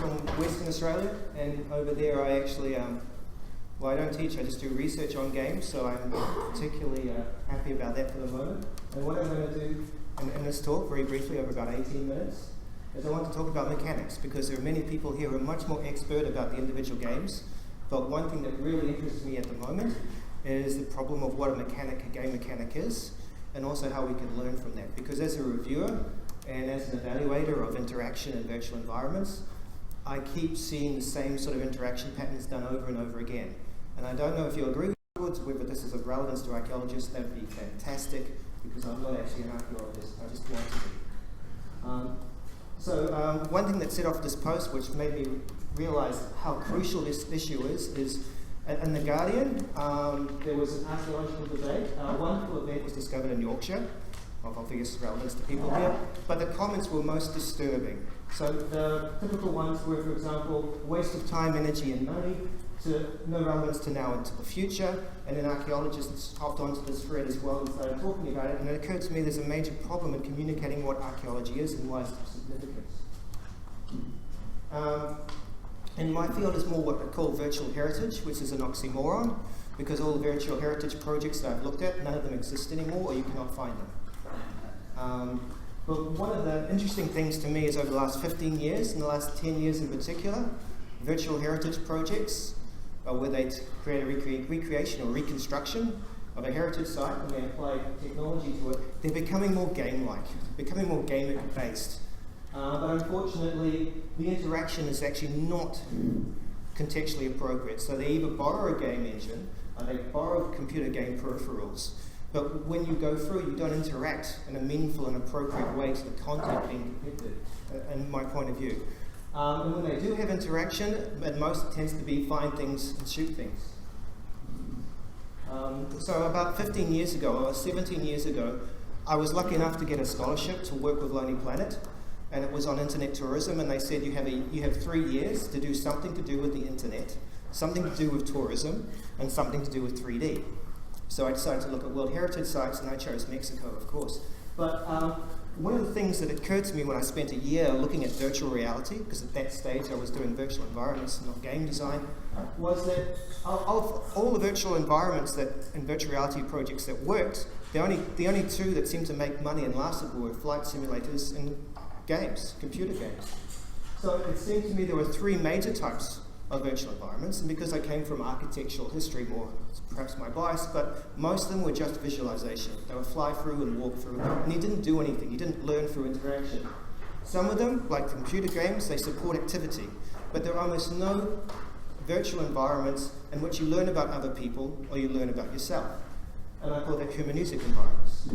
from Western Australia, and over there I actually, well, I don't teach, I just do research on games, so I'm particularly happy about that for the moment. And what I'm going to do in this talk, very briefly, over about 18 minutes, is I want to talk about mechanics, because there are many people here who are much more expert about the individual games, but one thing that really interests me at the moment is the problem of what a game mechanic is, and also how we can learn from that. Because as a reviewer, and as an evaluator of interaction in virtual environments, I keep seeing the same sort of interaction patterns done over and over again. And I don't know if you agree with whether this is of relevance to archaeologists. That would be fantastic, because I'm not actually an archaeologist, I just want to be. So one thing that set off this post, which made me realize how crucial this issue is in The Guardian, there was an archaeological debate. A wonderful event was discovered in Yorkshire, of obvious relevance to people here, but the comments were most disturbing. So the typical ones were, for example, waste of time, energy and money, to no relevance to now and to the future, and then archaeologists hopped onto this thread as well and started talking about it, and it occurred to me there's a major problem in communicating what archaeology is and why it's of significance. And my field is more what I call virtual heritage, which is an oxymoron, because all the virtual heritage projects that I've looked at, none of them exist anymore, or you cannot find them. But one of the interesting things to me is over the last 15 years, and the last 10 years in particular, virtual heritage projects, where they create a recreation or reconstruction of a heritage site and they apply technology to it, they're becoming more game-like, becoming more game-based. But unfortunately, the interaction is actually not contextually appropriate. So they either borrow a game engine, or they borrow computer game peripherals, but when you go through, you don't interact in a meaningful and appropriate way to the content being depicted, in my point of view. And when they do have interaction, at most it tends to be find things and shoot things. So about 15 years ago, or 17 years ago, I was lucky enough to get a scholarship to work with Lonely Planet, and it was on internet tourism, and they said you have 3 years to do something to do with the internet, something to do with tourism, and something to do with 3D. So I decided to look at World Heritage sites, and I chose Mexico, of course. But one of the things that occurred to me when I spent a year looking at virtual reality, because at that stage I was doing virtual environments and not game design, was that of all the virtual environments and virtual reality projects that worked, the only two that seemed to make money and lasted were flight simulators and games, computer games. So it seemed to me there were 3 major types of virtual environments, and because I came from architectural history, more perhaps my bias, but most of them were just visualization. They were fly through and walk through, and you didn't do anything, you didn't learn through interaction. Some of them, like computer games, they support activity, but there are almost no virtual environments in which you learn about other people or you learn about yourself. And I call that hermeneutic environments.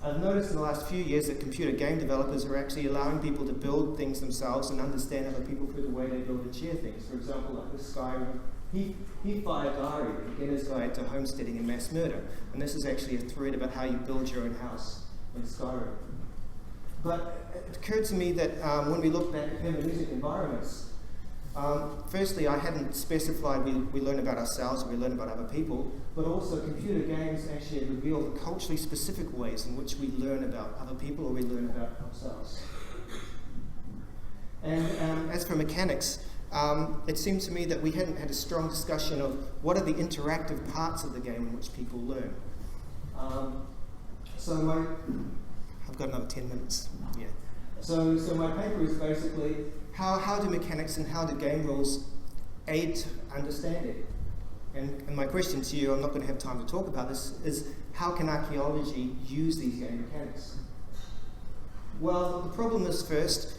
I've noticed in the last few years that computer game developers are actually allowing people to build things themselves and understand other people through the way they build and share things. For example, like with Skyrim, He-Fi Diary, the beginner's guide to homesteading and mass murder. And this is actually a thread about how you build your own house in Skyrim. But it occurred to me that when we look back at hermeneutic environments, firstly, I hadn't specified we learn about ourselves or we learn about other people, but also computer games actually reveal the culturally specific ways in which we learn about other people or we learn about ourselves. And as for mechanics, it seemed to me that we hadn't had a strong discussion of what are the interactive parts of the game in which people learn. I've got another 10 minutes. Yeah. So my paper is basically how do mechanics and how do game rules aid understanding? And my question to you, I'm not going to have time to talk about this, is how can archaeology use these game mechanics? Well, the problem is first,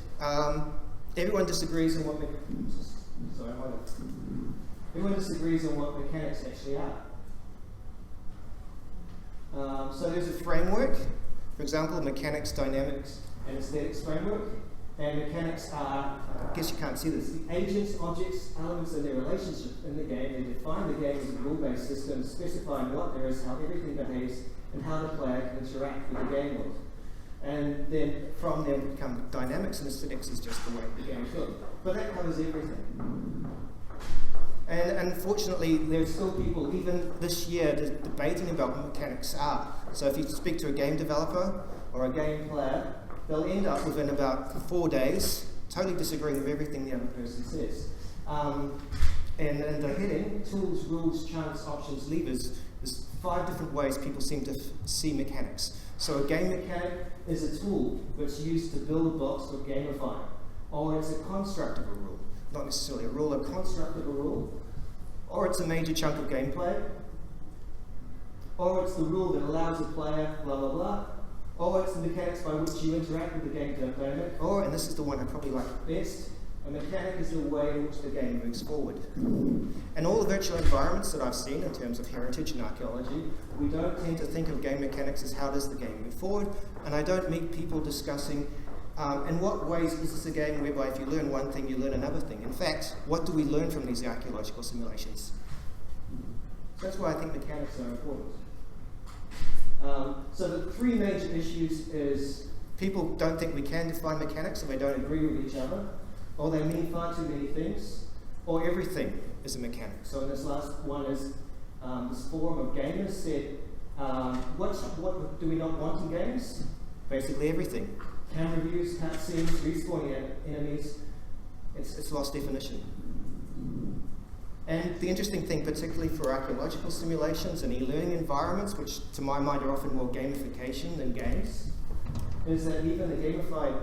everyone disagrees on what mechanics actually are. So there's a framework, for example, mechanics, dynamics, and aesthetics framework. And mechanics are, I guess you can't see this, the agents, objects, elements and their relationship in the game. They define the game as a rule-based system, specifying what there is, how everything behaves, and how the player can interact with the game world. And then from there come dynamics, and aesthetics is just the way the game is built. But that covers everything. And unfortunately, there's still people, even this year, debating about what mechanics are. So if you speak to a game developer or a game player, they'll end up within about 4 days totally disagreeing with everything the other person says. And in the heading, tools, rules, chance, options, levers, there's 5 different ways people seem to see mechanics. So a game mechanic is a tool that's used to build blocks or gamify, or it's a construct of a rule, not necessarily a rule, a construct of a rule, or it's a major chunk of gameplay, or it's the rule that allows a player, blah, blah, blah, or it's the mechanics by which you interact with the game dynamic, or, and this is the one I probably like best, a mechanic is the way in which the game moves forward. And all the virtual environments that I've seen in terms of heritage and archaeology, we don't tend to think of game mechanics as how does the game move forward, and I don't meet people discussing in what ways is this a game whereby if you learn one thing, you learn another thing. In fact, what do we learn from these archaeological simulations? So that's why I think mechanics are important. So the 3 major issues is people don't think we can define mechanics, and they don't agree with each other, or they mean far too many things, or everything is a mechanic. So in this last one is this forum of gamers said, what do we not want in games? Basically everything. Camera views, cutscenes, respawning enemies, it's lost definition. And the interesting thing, particularly for archaeological simulations and e-learning environments, which to my mind are often more gamification than games, is that even the gamified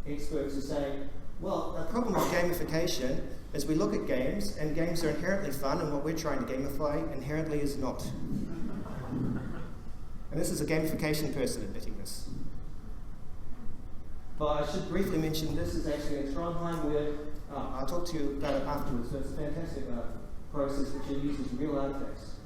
experts are saying, well, the problem with gamification is we look at games, and games are inherently fun, and what we're trying to gamify inherently is not. And this is a gamification person admitting this. But I should briefly mention this is actually in Trondheim, where I'll talk to you about it afterwards. So it's a fantastic process which uses real artifacts.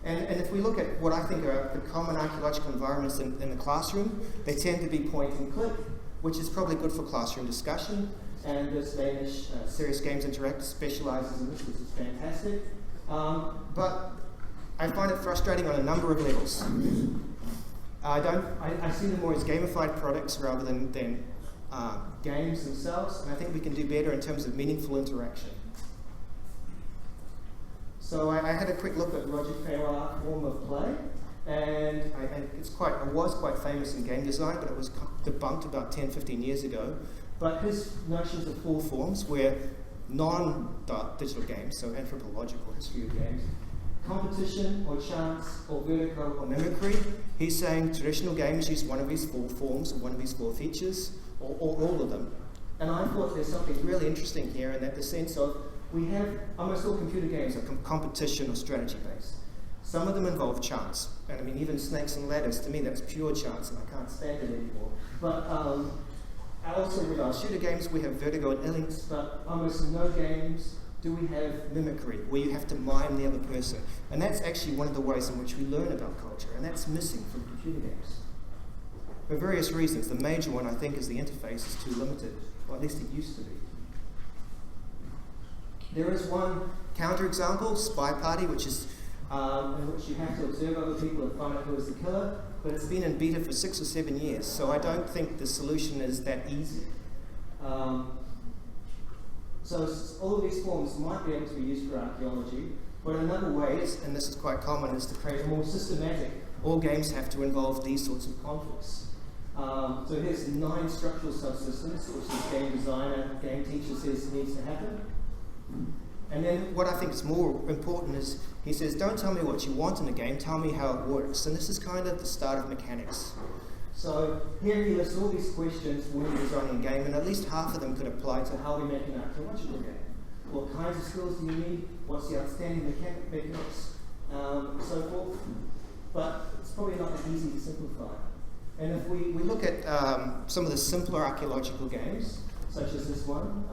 And if we look at what I think are the common archaeological environments in the classroom, they tend to be point and click, which is probably good for classroom discussion. And this Danish Serious Games Interactive specializes in this, which is fantastic. But I find it frustrating on a number of levels. I see them more as gamified products rather than games themselves, and I think we can do better in terms of meaningful interaction. So I had a quick look at Roger Caillat's form of play, and it was quite famous in game design, but it was debunked about 10-15 years ago. But his notions of 4 forms were non-digital games, so anthropological history of games, competition or chance or vertigo or mimicry. He's saying traditional games use one of these 4 forms or one of these 4 features, or all of them. And I thought there's something really interesting here in that the sense of we have almost all computer games are competition or strategy based. Some of them involve chance, and I mean even Snakes and Ladders, to me that's pure chance and I can't stand it anymore. But also with our shooter games we have vertigo and links, but almost no games do we have mimicry, where you have to mime the other person. And that's actually one of the ways in which we learn about culture, and that's missing from computer games. For various reasons. The major one, I think, is the interface is too limited, or at least it used to be. There is one counterexample, Spy Party, which is in which you have to observe other people and find out who is the killer, but it's been in beta for 6 or 7 years, so I don't think the solution is that easy. So all of these forms might be able to be used for archaeology, but another way is, and this is quite common, is to create a more systematic, all games have to involve these sorts of conflicts. So here's 9 structural subsystems, which the game designer, game teacher says needs to happen. And then what I think is more important is, he says, don't tell me what you want in a game, tell me how it works. And this is kind of the start of mechanics. So here he lists all these questions when you're designing a game, and at least half of them could apply to how we make an archaeological game. What kinds of skills do you need? What's the outstanding mechanics? So forth. But it's probably not that easy to simplify. And if we look at some of the simpler archaeological games, such as this one,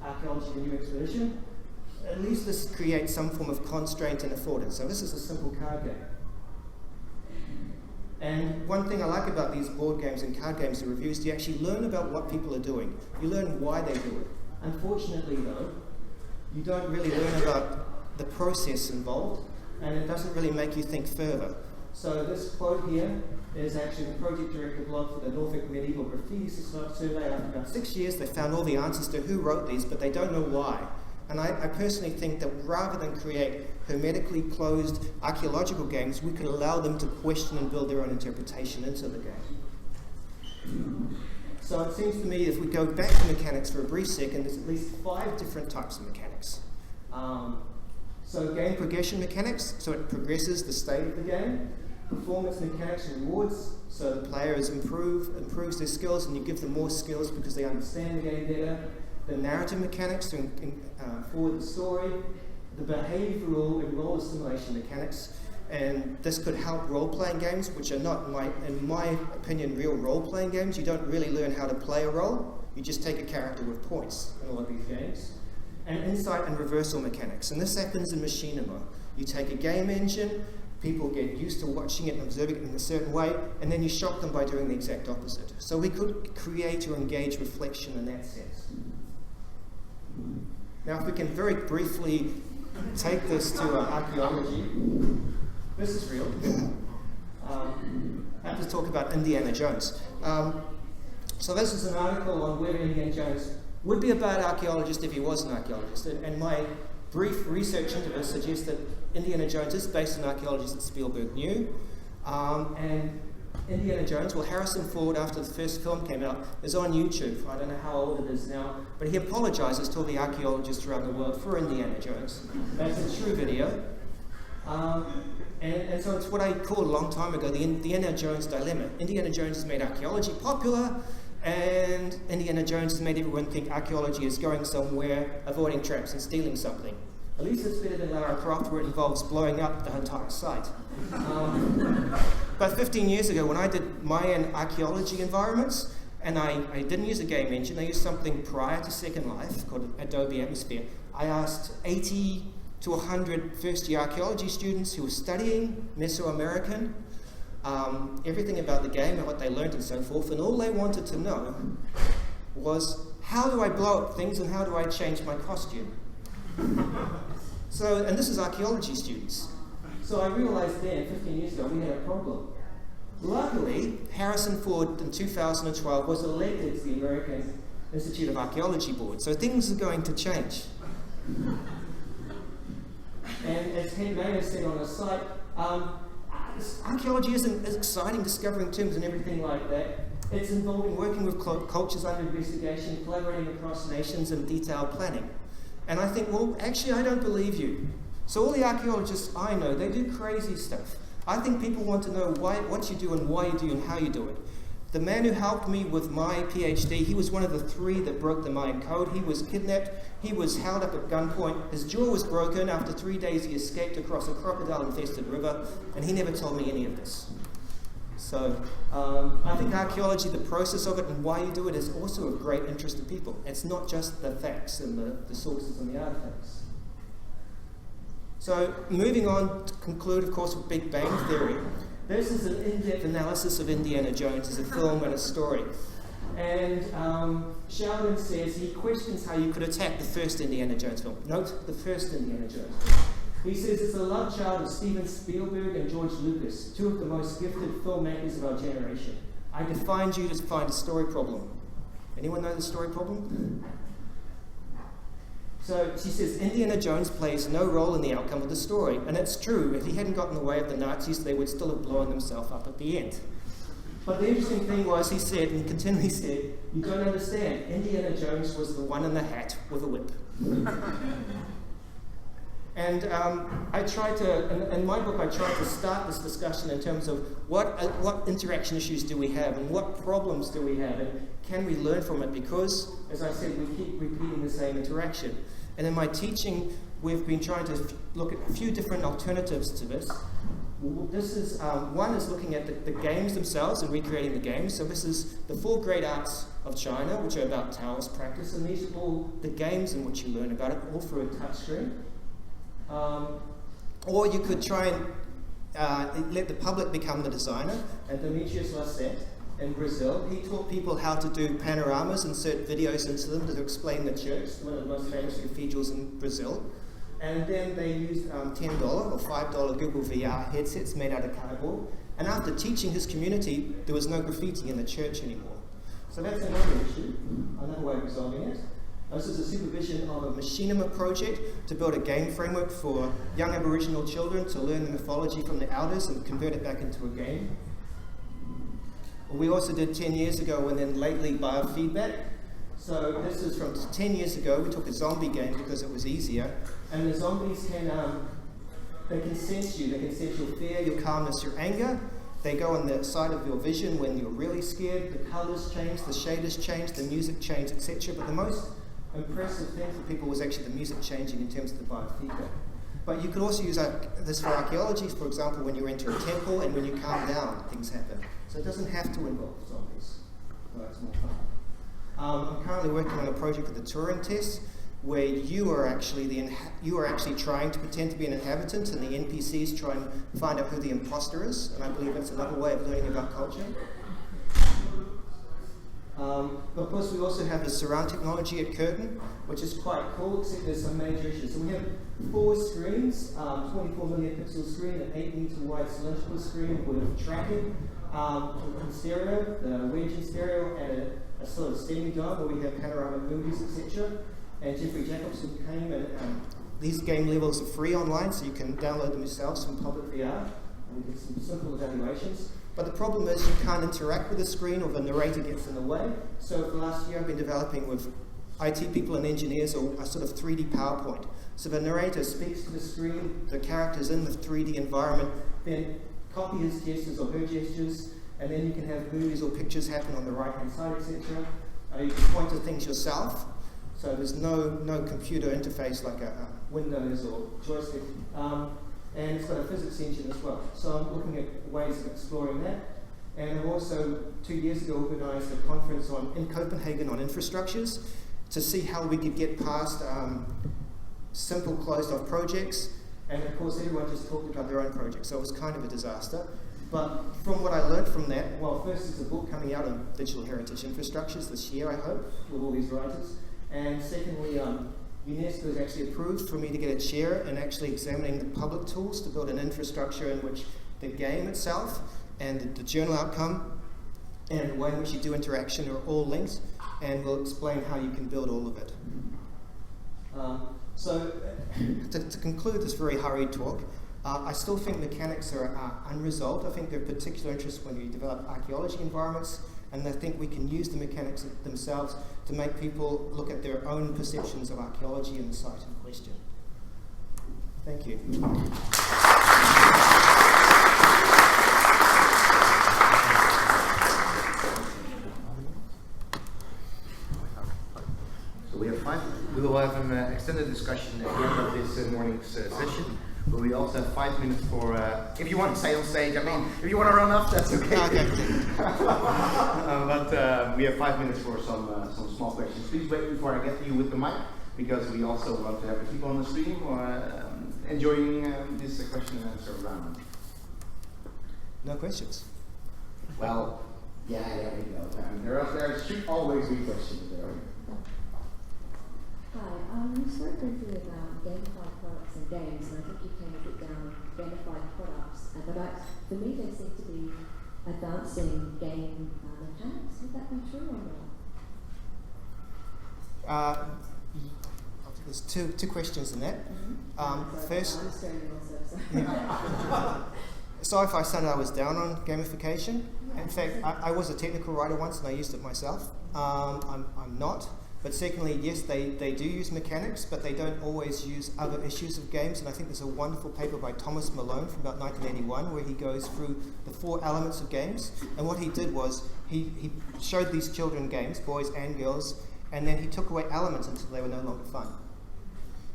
Archaeology, the New Expedition, at least this creates some form of constraint and affordance. So this is a simple card game. And one thing I like about these board games and card games, the reviews, you actually learn about what people are doing. You learn why they do it. Unfortunately, though, you don't really learn about the process involved, and it doesn't really make you think further. So this quote here is actually the project director blog for the Norfolk Medieval Graffiti Survey. After about 6 years, they found all the answers to who wrote these, but they don't know why. And I personally think that rather than create hermetically closed archaeological games, we could allow them to question and build their own interpretation into the game. So it seems to me, if we go back to mechanics for a brief second, there's at least 5 different types of mechanics. So game progression mechanics, so it progresses the state of the game. Performance mechanics and rewards, so the players improves their skills, and you give them more skills because they understand the game better. The narrative mechanics to forward the story. The behavioural and role assimilation mechanics, and this could help role-playing games, which are not, in my opinion, real role-playing games. You don't really learn how to play a role, you just take a character with points in all of these games. And insight and reversal mechanics, and this happens in machinima. You take a game engine, people get used to watching it and observing it in a certain way, and then you shock them by doing the exact opposite. So we could create or engage reflection in that sense. Now if we can very briefly take this to archaeology. This is real. I have to talk about Indiana Jones. So this is an article on whether Indiana Jones would be a bad archaeologist if he was an archaeologist. And my brief research into this suggests that Indiana Jones is based on archaeologists that Spielberg knew. And Indiana Jones, well, Harrison Ford, after the first film came out, is on YouTube. I don't know how old it is now, but he apologizes to all the archaeologists around the world for Indiana Jones. That's a true video. And so it's what I called a long time ago the Indiana Jones dilemma. Indiana Jones has made archaeology popular, and Indiana Jones has made everyone think archaeology is going somewhere, avoiding traps and stealing something. At least it's better than Lara Croft, where it involves blowing up the entire site. About 15 years ago, when I did Mayan archaeology environments, and I didn't use a game engine, I used something prior to Second Life called Adobe Atmosphere. I asked 80 to 100 first-year archaeology students who were studying Mesoamerican, everything about the game and what they learned and so forth, and all they wanted to know was, how do I blow up things and how do I change my costume? So, and this is archaeology students. So I realized then, 15 years ago, we had a problem. Luckily, Harrison Ford in 2012 was elected to the American Institute of Archaeology board, so things are going to change. And as Ted Mayer said on the site, archaeology isn't as exciting, discovering tombs and everything like that. It's involving working with cultures under investigation, collaborating across nations, and detailed planning. And I think, well, actually, I don't believe you. So all the archaeologists I know, they do crazy stuff. I think people want to know what you do and why you do and how you do it. The man who helped me with my PhD, he was one of the 3 that broke the Mayan code. He was kidnapped, he was held up at gunpoint, his jaw was broken. After 3 days he escaped across a crocodile-infested river, and he never told me any of this. So I think archaeology, the process of it and why you do it, is also of great interest to people. It's not just the facts and the sources and the artifacts. So moving on to conclude, of course, with Big Bang Theory. This is an in-depth analysis of Indiana Jones as a film and a story. And Sheldon says he questions how you could attack the first Indiana Jones film. Note, the first Indiana Jones film. He says it's a love child of Steven Spielberg and George Lucas, 2 of the most gifted filmmakers of our generation. I defined you to find a story problem. Anyone know the story problem? So she says Indiana Jones plays no role in the outcome of the story, and it's true. If he hadn't gotten in the way of the Nazis, they would still have blown themselves up at the end. But the interesting thing was, he said, and he continually said, you don't understand, Indiana Jones was the one in the hat with a whip. And I tried to, in my book, I tried to start this discussion in terms of what interaction issues do we have, and what problems do we have, and can we learn from it? Because, as I said, we keep repeating the same interaction. And in my teaching, we've been trying to look at a few different alternatives to this. This is, one is looking at the games themselves and recreating the games. So this is the 4 great arts of China, which are about Taoist practice, and these are all the games in which you learn about it, all through a touchscreen. Or you could try and let the public become the designer. And Demetrius Lasset in Brazil, he taught people how to do panoramas, insert videos into them to explain the church, one of the most famous cathedrals in Brazil. And then they used $10 or $5 Google VR headsets made out of cardboard. And after teaching his community, there was no graffiti in the church anymore. So that's another issue, another way of resolving it. This is a supervision of a machinima project to build a game framework for young Aboriginal children to learn the mythology from the elders and convert it back into a game. We also did 10 years ago, and then lately Biofeedback. So this is from 10 years ago. We took a zombie game because it was easier, and the zombies can sense you. They can sense your fear, your calmness, your anger. They go on the side of your vision when you're really scared. The colours change, the shaders change, the music change, etc. But the most impressive thing for people was actually the music changing in terms of the biofeedback. But you could also use this for archaeology, for example, when you enter a temple and when you calm down, things happen. So it doesn't have to involve zombies. No, it's more fun. I'm currently working on a project with the Turing Tests, where you are actually trying to pretend to be an inhabitant, and the NPCs try and find out who the imposter is. And I believe that's another way of learning about culture. But of course, we also have the surround technology at Curtin, which is quite cool, except there's some major issues. So we have 4 screens, 24 million pixel screen, an 8 meter wide cylindrical screen with tracking in stereo, the wedge in stereo, and a sort of semi-dome where we have panoramic movies, etc. And Jeffrey Jacobson came, and these game levels are free online, so you can download them yourselves from public VR, and we get some simple evaluations. But the problem is you can't interact with the screen, or the narrator gets in the way. So for the last year I've been developing with IT people and engineers a sort of 3D PowerPoint. So the narrator speaks to the screen, the characters in the 3D environment, then copy his gestures or her gestures, and then you can have movies or pictures happen on the right-hand side, etc. You can point to things yourself. So there's no computer interface like a Windows or joystick. And it's got a physics engine as well. So I'm looking at ways of exploring that. And I've also, 2 years ago, organised a conference in Copenhagen on infrastructures to see how we could get past simple closed-off projects. And of course, everyone just talked about their own projects, so it was kind of a disaster. But from what I learned from that, well, first there's a book coming out on digital heritage infrastructures this year, I hope, with all these writers. And secondly, UNESCO has actually approved for me to get a chair in actually examining the public tools to build an infrastructure in which the game itself and the journal outcome and the way in which you do interaction are all linked, and we'll explain how you can build all of it. So to conclude this very hurried talk, I still think mechanics are unresolved. I think they're of particular interest when we develop archaeology environments, and I think we can use the mechanics themselves to make people look at their own perceptions of archaeology and the site in question. Thank you. So we will have an extended discussion at the end of this morning's session. But we also have 5 minutes for, if you want to stay on stage, I mean, if you want to run off, that's okay. But we have 5 minutes for some small questions. Please wait before I get to you with the mic, because we also want to have the people on the stream enjoying this question and answer round. No questions. Well, yeah, there we go. There should always be questions there. Hi, you spoke briefly about gamified products and games, and I think you came a bit down gamified products, but for me they seem to be advancing game mechanics. Would that be true or not? There's two questions in that. Mm-hmm. First, also, so if I said I was down on gamification, in fact, I was a technical writer once and I used it myself. I'm not. But secondly, yes, they do use mechanics, but they don't always use other issues of games. And I think there's a wonderful paper by Thomas Malone from about 1981 where he goes through the 4 elements of games. And what he did was he showed these children games, boys and girls, and then he took away elements until they were no longer fun.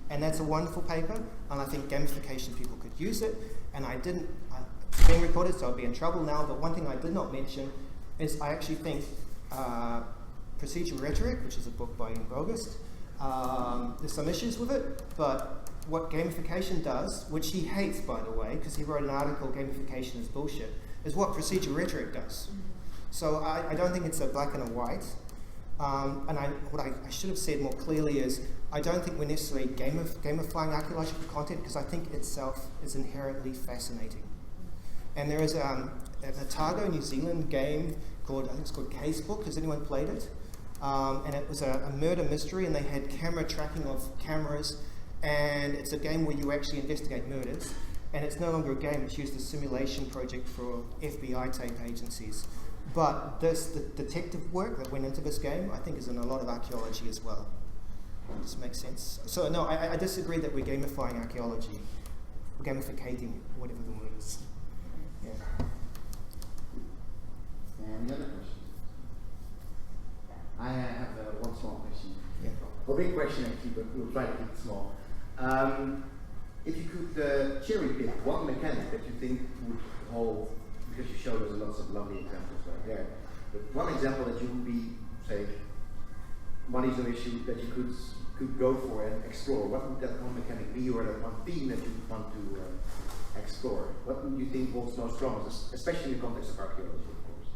And that's a wonderful paper, and I think gamification people could use it. And it's being recorded, so I'll be in trouble now, but one thing I did not mention is I actually think Procedural Rhetoric, which is a book by invoked, there's some issues with it, but what gamification does, which he hates by the way, because he wrote an article, Gamification is Bullshit, is what Procedural Rhetoric does. So I don't think it's a black and a white. And what I should have said more clearly is, I don't think we're necessarily gamifying archaeological content, because I think itself is inherently fascinating. And there is an Otago, New Zealand game called, I think it's called Casebook. Has anyone played it? And it was a murder mystery, and they had camera tracking of cameras, and it's a game where you actually investigate murders. And it's no longer a game, it's used as a simulation project for FBI type agencies. But the detective work that went into this game, I think, is in a lot of archaeology as well. Does this make sense? So no, I disagree that we're gamifying archaeology. We're gamificating, whatever the word is. Yeah. Any other questions? I have one small question. Yeah. Well, big question actually, but we'll try to keep it small. If you could cherry pick one mechanic that you think would hold, because you showed us lots of lovely examples right there, but one example that you would be, say, money is no issue that you could go for and explore, what would that one mechanic be, or that one theme that you would want to explore? What would you think holds most promise, especially in the context of archaeology, of course?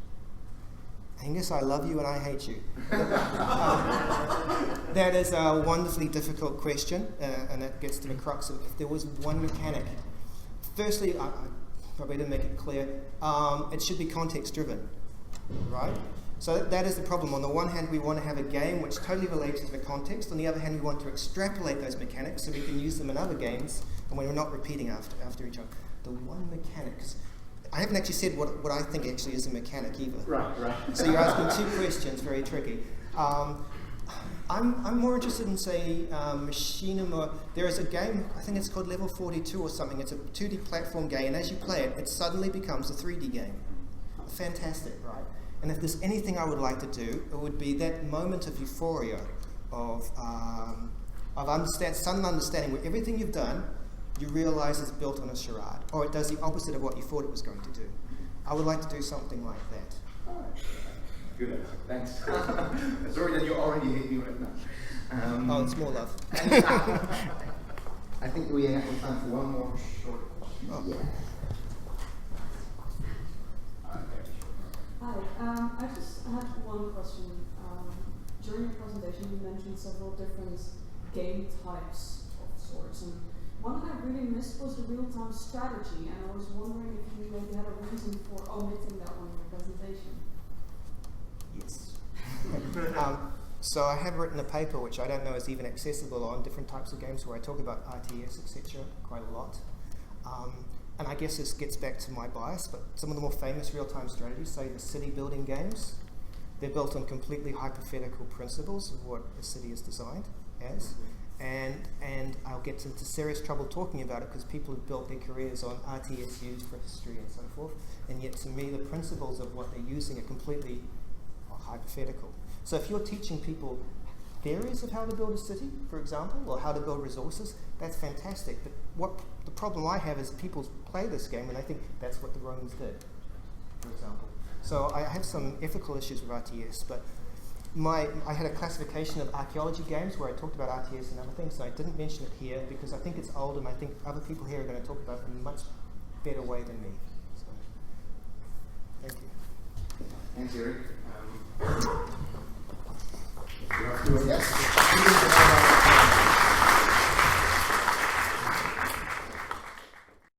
Angus, I love you and I hate you. That is a wonderfully difficult question, and that gets to the crux of if there was one mechanic. Firstly, I probably didn't make it clear, it should be context driven, right? So that is the problem. On the one hand, we want to have a game which totally relates to the context. On the other hand, we want to extrapolate those mechanics so we can use them in other games and when we're not repeating after each other. The one mechanics. I haven't actually said what I think actually is a mechanic either. Right. So you're asking two questions, very tricky. I'm more interested in, say, machinima. There is a game, I think it's called Level 42 or something. It's a 2D platform game, and as you play it, it suddenly becomes a 3D game. Fantastic, right? And if there's anything I would like to do, it would be that moment of euphoria, of sudden understanding where everything you've done, you realize it's built on a charade, or it does the opposite of what you thought it was going to do. I would like to do something like that. Good answer. Thanks. Sorry that you already hate me right now. Oh, it's more love. I think we have time for one more short question. Oh. Yeah. Hi, I just had one question. During your presentation, you mentioned several different game types of sorts, and one that I really missed was the real-time strategy, and I was wondering if you maybe had a reason for omitting that one in your presentation. Yes. So I have written a paper which I don't know is even accessible on different types of games where I talk about RTS, etc. quite a lot. And I guess this gets back to my bias, but some of the more famous real-time strategies, say the city building games, they're built on completely hypothetical principles of what a city is designed as. And I'll get into serious trouble talking about it because people have built their careers on RTSUs for history and so forth, and yet to me the principles of what they're using are completely hypothetical. So if you're teaching people theories of how to build a city, for example, or how to build resources, that's fantastic. But what the problem I have is people play this game and they think that's what the Romans did, for example. So I have some ethical issues with RTS, but I had a classification of archaeology games where I talked about RTS and other things, so I didn't mention it here because I think it's old and I think other people here are going to talk about it in a much better way than me. So, thank you. Thanks, Erik. Yes.